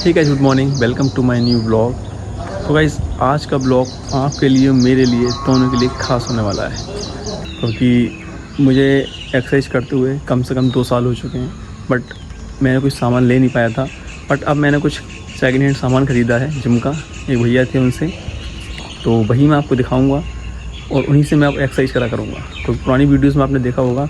Hey guys, good morning, welcome to my new blog. तो guys, आज का blog आपके लिए, मेरे लिए, दोनों के लिए खास होने वाला है, क्योंकि मुझे एक्सरसाइज करते हुए कम से कम 2 साल हो चुके हैं। बट मैंने कुछ सामान ले नहीं पाया था। बट अब मैंने कुछ सेकेंड हैंड सामान ख़रीदा है जिम का, एक भैया थे उनसे, तो वही मैं आपको दिखाऊँगा और उन्हीं से मैं अब एक्सरसाइज करा करूँगा। तो पुरानी वीडियोज़ में आपने देखा होगा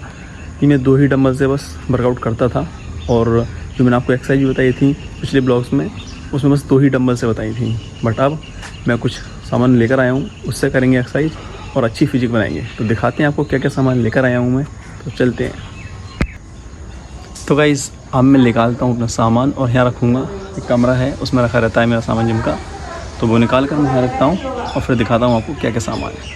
कि मैं 2 ही डंबल से बस वर्कआउट करता था, और जो मैंने आपको एक्सरसाइज भी बताई थी पिछले ब्लॉग्स में, उसमें बस 2 ही डंबल से बताई थी। बट अब मैं कुछ सामान लेकर आया हूँ, उससे करेंगे एक्सरसाइज और अच्छी फिजिक बनाएंगे। तो दिखाते हैं आपको क्या क्या सामान लेकर आया हूँ मैं, तो चलते हैं। तो गाइस, अब मैं निकालता हूँ अपना सामान और यहाँ रखूँगा। एक कमरा है, उसमें रखा रहता है मेरा सामान जिम का, तो वो निकाल कर मैं यहाँ रखता हूँ और फिर दिखाता हूँ आपको क्या क्या सामान है।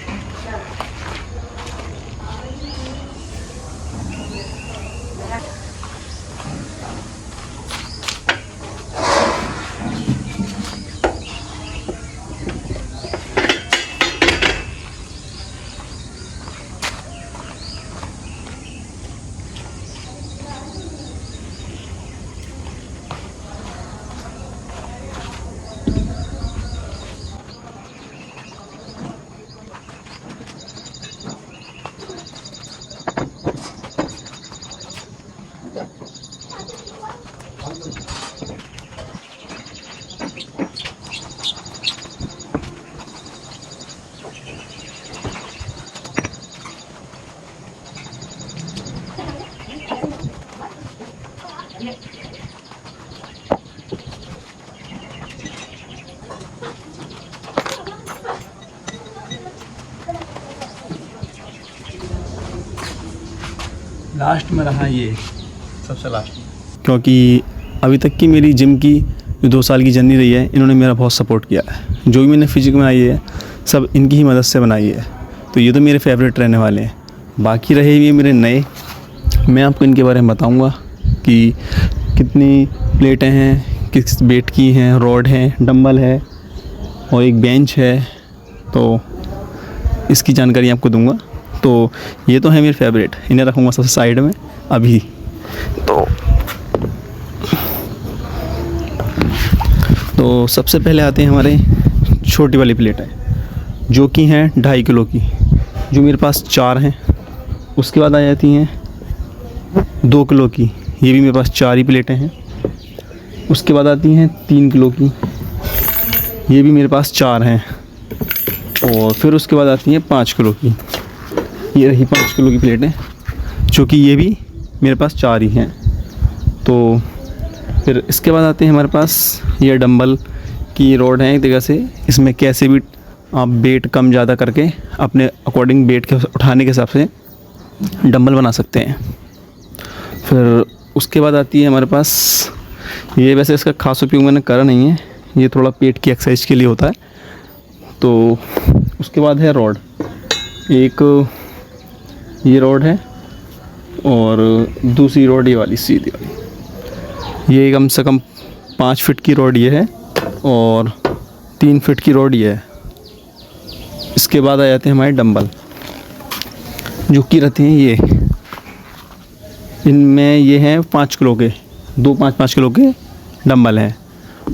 लास्ट में रहा ये सबसे लास्ट में, क्योंकि अभी तक की मेरी जिम की जो 2 साल की जर्नी रही है, इन्होंने मेरा बहुत सपोर्ट किया है। जो भी मैंने फिजिक बनाई है सब इनकी ही मदद से बनाई है। तो ये तो मेरे फेवरेट रहने वाले हैं। बाकी रहे ये मेरे नए, मैं आपको इनके बारे में बताऊंगा कि कितनी प्लेटें हैं, किस वेट की हैं, रॉड हैं, डंबल है और एक बेंच है, तो इसकी जानकारी आपको दूंगा। तो ये तो है मेरे फेवरेट, इन्हें रखूँगा सबसे साइड में अभी। तो सबसे पहले आते हैं हमारे छोटी वाली प्लेट है, जो कि हैं 2.5 किलो की, जो मेरे पास 4 हैं। उसके बाद आ जाती हैं 2 किलो की, ये भी मेरे पास 4 ही प्लेटें हैं। उसके बाद आती हैं 3 किलो की, ये भी मेरे पास 4 हैं। और फिर उसके बाद आती हैं 5 किलो की, ये रही 5 किलो की प्लेटें, जो कि ये भी मेरे पास 4 ही हैं। तो फिर इसके बाद आते हैं हमारे पास ये डंबल की रॉड है एक जगह से। इसमें कैसे भी आप वेट कम ज़्यादा करके अपने अकॉर्डिंग वेट के उठाने के हिसाब से डंबल बना सकते हैं। फिर उसके बाद आती है हमारे पास ये, वैसे इसका खास उपयोग मैंने करा नहीं है, ये थोड़ा पेट की एक्सरसाइज के लिए होता है। तो उसके बाद है रॉड, एक ये रॉड है और दूसरी रॉड ये वाली सीधी वाली, ये कम से कम 5 फीट की रॉड ये है और 3 फीट की रॉड ये है। इसके बाद आ जाते हैं हमारे डंबल, जो कि रहते हैं ये, इनमें ये हैं 5 किलो के, 5 किलो के डंबल हैं।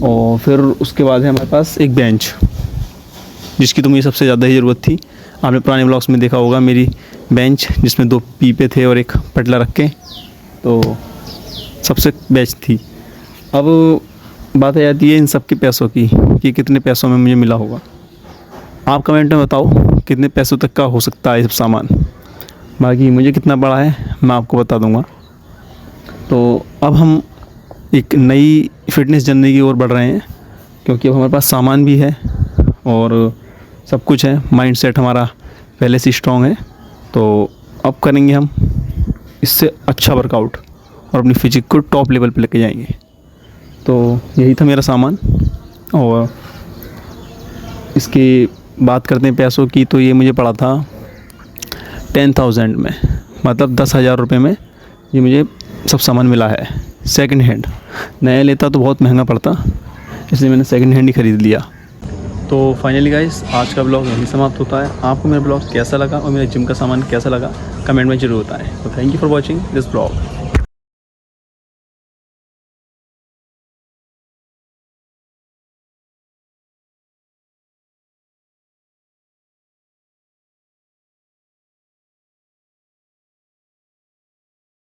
और फिर उसके बाद है हमारे पास एक बेंच, जिसकी तो मुझे सबसे ज़्यादा ही ज़रूरत थी। आपने पुराने ब्लॉग्स में देखा होगा मेरी बेंच, जिसमें 2 पीपे थे और एक पटला रख के, तो सबसे बेस्ट थी। अब बात आ जाती है इन सब के पैसों की, कि कितने पैसों में मुझे मिला होगा। आप कमेंट में बताओ कितने पैसों तक का हो सकता है ये सब सामान। बाकी मुझे कितना पड़ा है मैं आपको बता दूंगा। तो अब हम एक नई फिटनेस जर्नी की ओर बढ़ रहे हैं, क्योंकि अब हमारे पास सामान भी है और सब कुछ है। माइंड सेट हमारा पहले से स्ट्रॉन्ग है, तो अब करेंगे हम इससे अच्छा वर्कआउट और अपनी फिजिक को टॉप लेवल पे लेके जाएंगे। तो यही था मेरा सामान। और इसकी बात करते हैं पैसों की, तो ये मुझे पड़ा था 10,000 में, मतलब 10,000 रुपये में ये मुझे सब सामान मिला है सेकंड हैंड। नया लेता तो बहुत महंगा पड़ता, इसलिए मैंने सेकंड हैंड ही ख़रीद लिया। तो फाइनली गाइस, आज का ब्लॉग यहीं समाप्त होता है। आपको मेरा ब्लॉग कैसा लगा और मेरे जिम का सामान कैसा लगा कमेंट में ज़रूर बताएं। तो thank you for watching this blog.